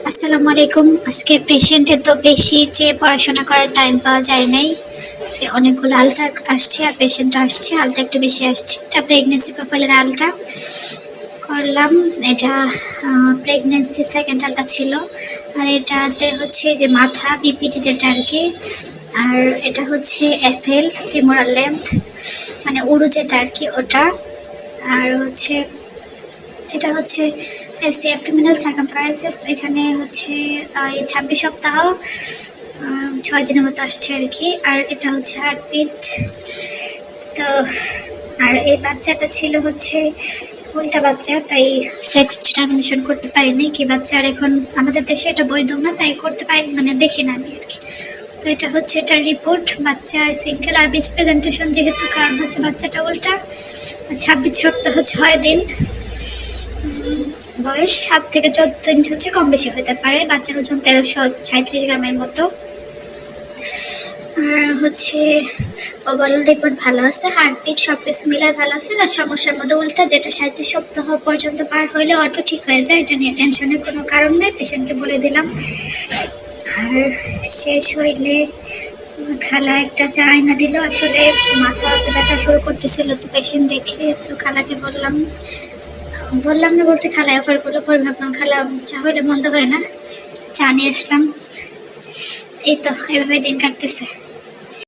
আসসালামু আলাইকুম। আজকে পেশেন্টের তো বেশি যে পড়াশোনা করার টাইম পাওয়া যায় নাই। আজকে অনেকগুলো আলট্রা আসছে আর পেশেন্টও আসছে। আলট্রা একটু বেশি আসছে। এটা প্রেগনেন্সি প্রোফাইলের আলট্রা করলাম। এটা প্রেগনেন্সি সেকেন্ড আলট্রা ছিল। আর এটাতে হচ্ছে যে মাথা পিপিটি যেটা আর কি। আর এটা হচ্ছে এফএল ফিমোরাল লেন্থ, মানে উরু যেটা আর কি ওটা। আর হচ্ছে এটা হচ্ছে এসি অ্যাবডোমিনাল সার্কামফারেন্সেস। এখানে হচ্ছে এই 26 সপ্তাহ 6 দিনের মতো আসছে আর কি। আর এটা হচ্ছে হার্টবিট। তো আর এই বাচ্চাটা ছিল হচ্ছে উল্টা বাচ্চা, তাই সেক্স ডিটারমিনেশন করতে পারিনি কি বাচ্চা। আর এখন আমাদের দেশে এটা বৈধ না, তাই করতে পারি মানে দেখি না আমি আর কি। তো এটা হচ্ছে এটার রিপোর্ট। বাচ্চা সিঙ্গেল আর বিস প্রেজেন্টেশন যেহেতু, কারণ হচ্ছে বাচ্চাটা উল্টা। 26 সপ্তাহ 6 দিন, বয়স 7 থেকে 14 দিন হচ্ছে, কম বেশি হতে পারে। বাচ্চার ওজন 1337 গ্রামের মতো। আর হচ্ছে ওভারঅল রিপোর্ট ভালো আছে, হার্টবিট সব কিছু মিলায় ভালো আছে। তার সমস্যার মধ্যে উল্টা, যেটা 37 সপ্তাহ পর্যন্ত পার হইলে অটো ঠিক হয়ে যায়। এটা নিয়ে টেনশনের কোনো কারণ নেই, পেশেন্টকে বলে দিলাম। আর শেষ হইলে খালা একটা চা আয়না দিল। আসলে মাথা অত ব্যথা শুরু করতেছিল, তো পেশেন্ট দেখে তো খালাকে বললাম না বলতে খালা অফার করলো। পরে ভাবলাম খালা চা হইলে মন্দ হয় না, চা নিয়ে আসলাম। এই তো এভাবে দিন কাটতেছে।